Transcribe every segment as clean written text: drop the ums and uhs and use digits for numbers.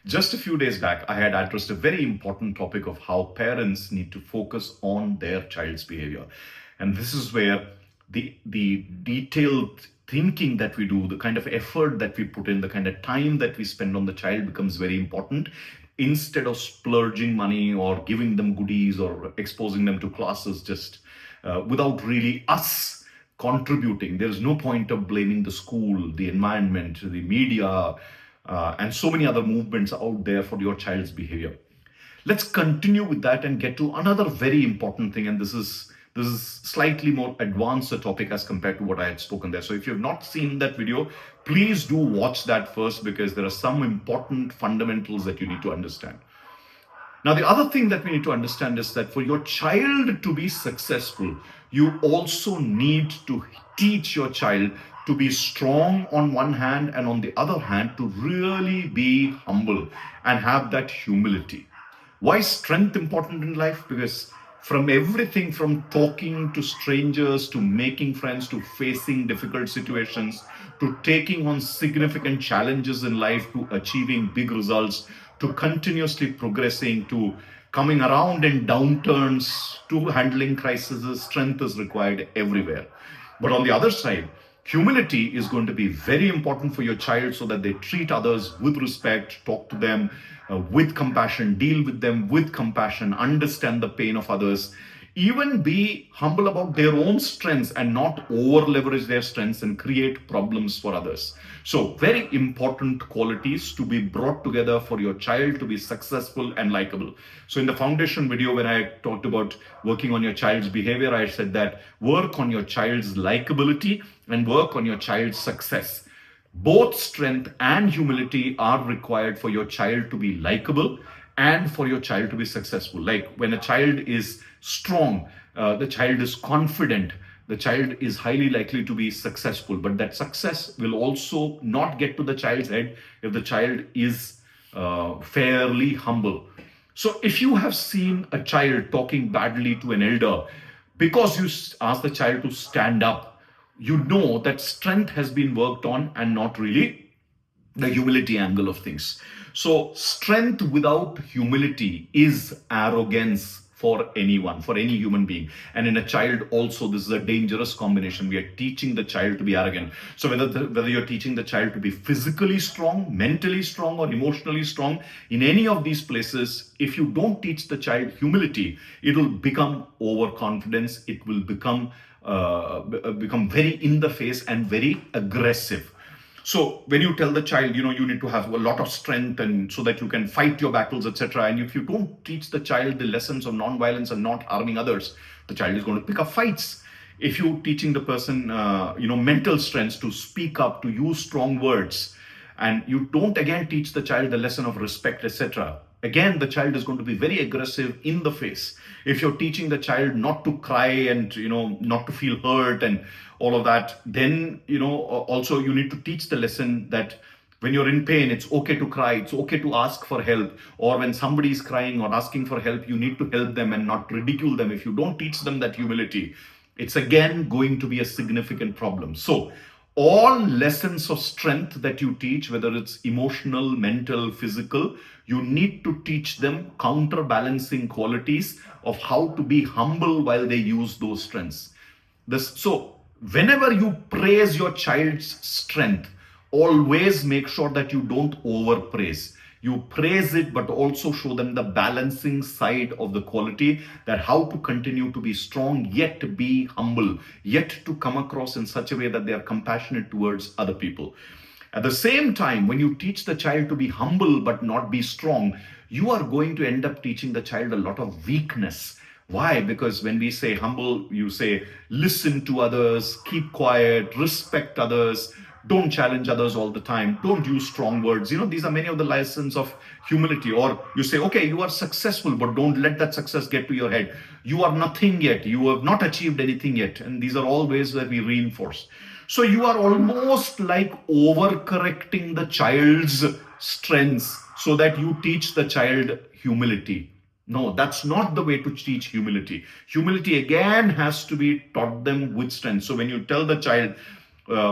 Just a few days back, I had addressed a very important topic of how parents need to focus on their child's behavior. And this is where the detailed thinking that we do, the kind of effort that we put in, the kind of time that we spend on the child becomes very important. Instead of splurging money or giving them goodies or exposing them to classes just without really us contributing. There's no point of blaming the school, the environment, the media, and so many other movements out there for your child's behavior. Let's continue with that and get to another very important thing. And this is slightly more advanced a topic as compared to what I had spoken there. So if you have not seen that video, please do watch that first, because there are some important fundamentals that you need to understand. Now, the other thing that we need to understand is that for your child to be successful, you also need to teach your child to be strong on one hand, and on the other hand, to really be humble and have that humility. Why is strength important in life? Because from everything from talking to strangers, to making friends, to facing difficult situations, to taking on significant challenges in life, to achieving big results, to continuously progressing, to coming around in downturns, to handling crises, strength is required everywhere. But on the other side, humility is going to be very important for your child, so that they treat others with respect, talk to them with compassion, deal with them with compassion, understand the pain of others, even be humble about their own strengths and not over leverage their strengths and create problems for others. So very important qualities to be brought together for your child to be successful and likable. So in the foundation video, when I talked about working on your child's behavior, I said that work on your child's likability and work on your child's success. Both strength and humility are required for your child to be likable and for your child to be successful. Like when a child is strong, the child is confident, the child is highly likely to be successful. But that success will also not get to the child's head if the child is fairly humble. So if you have seen a child talking badly to an elder, because you ask the child to stand up, you know that strength has been worked on and not really the humility angle of things. So strength without humility is arrogance for anyone, for any human being. And in a child also, this is a dangerous combination. We are teaching the child to be arrogant. So whether you're teaching the child to be physically strong, mentally strong, or emotionally strong, in any of these places, if you don't teach the child humility, it will become overconfidence. It will become very in the face and very aggressive. So when you tell the child, you need to have a lot of strength and so that you can fight your battles, etc. And if you don't teach the child the lessons of non-violence and not harming others, the child is going to pick up fights. If you're teaching the person, mental strength to speak up, to use strong words, and you don't again teach the child the lesson of respect, etc., again, the child is going to be very aggressive in the face. If you're teaching the child not to cry and, not to feel hurt and all of that, then, also you need to teach the lesson that when you're in pain, it's okay to cry, it's okay to ask for help. Or when somebody is crying or asking for help, you need to help them and not ridicule them. If you don't teach them that humility, it's again going to be a significant problem. So all lessons of strength that you teach, whether it's emotional, mental, physical, you need to teach them counterbalancing qualities of how to be humble while they use those strengths. So whenever you praise your child's strength, always make sure that you don't overpraise. You praise it, but also show them the balancing side of the quality, that how to continue to be strong, yet be humble, yet to come across in such a way that they are compassionate towards other people. At the same time, when you teach the child to be humble but not be strong, you are going to end up teaching the child a lot of weakness. Why? Because when we say humble, you say listen to others, keep quiet, respect others, don't challenge others all the time, don't use strong words. These are many of the lessons of humility. Or you say, okay, you are successful, but don't let that success get to your head. You are nothing yet. You have not achieved anything yet. And these are all ways that we reinforce. So you are almost like overcorrecting the child's strengths so that you teach the child humility. No, that's not the way to teach humility. Humility again has to be taught them with strength. So when you tell the child,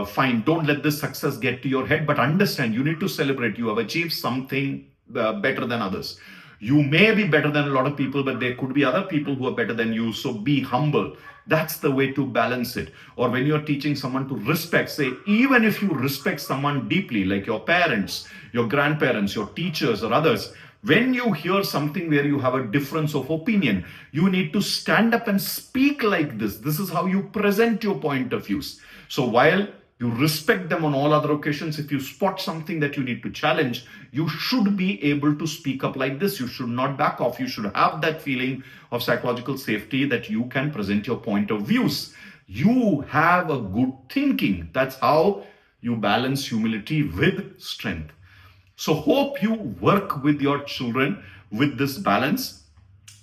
fine, don't let this success get to your head, but understand you need to celebrate. You have achieved something better than others. You may be better than a lot of people, but there could be other people who are better than you. So be humble. That's the way to balance it. Or when you're teaching someone to respect, say, even if you respect someone deeply, like your parents, your grandparents, your teachers, or others, when you hear something where you have a difference of opinion, you need to stand up and speak like this. This is how you present your point of views. So while you respect them on all other occasions, if you spot something that you need to challenge, you should be able to speak up like this. You should not back off. You should have that feeling of psychological safety that you can present your point of views. You have a good thinking. That's how you balance humility with strength. So hope you work with your children with this balance.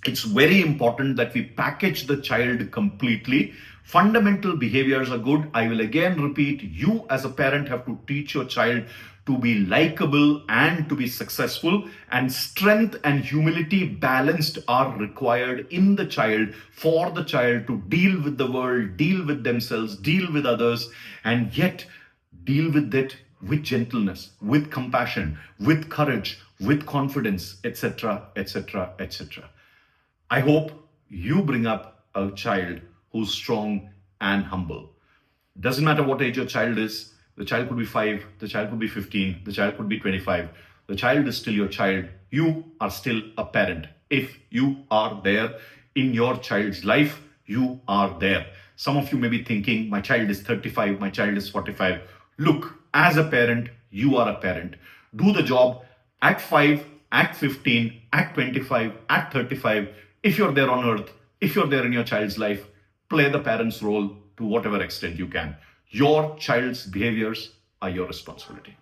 It's very important that we package the child completely. Fundamental behaviors are good. I will again repeat, you as a parent have to teach your child to be likable and to be successful, and strength and humility balanced are required in the child for the child to deal with the world, deal with themselves, deal with others, and yet deal with it with gentleness, with compassion, with courage, with confidence, etc., etc., etc. I hope you bring up a child who's strong and humble. Doesn't matter what age your child is. The child could be 5, the child could be 15, the child could be 25. The child is still your child. You are still a parent. If you are there in your child's life, you are there. Some of you may be thinking, my child is 35, my child is 45. Look, as a parent, you are a parent. Do the job at 5, at 15, at 25, at 35. If you're there on earth, if you're there in your child's life, play the parent's role to whatever extent you can. Your child's behaviors are your responsibility.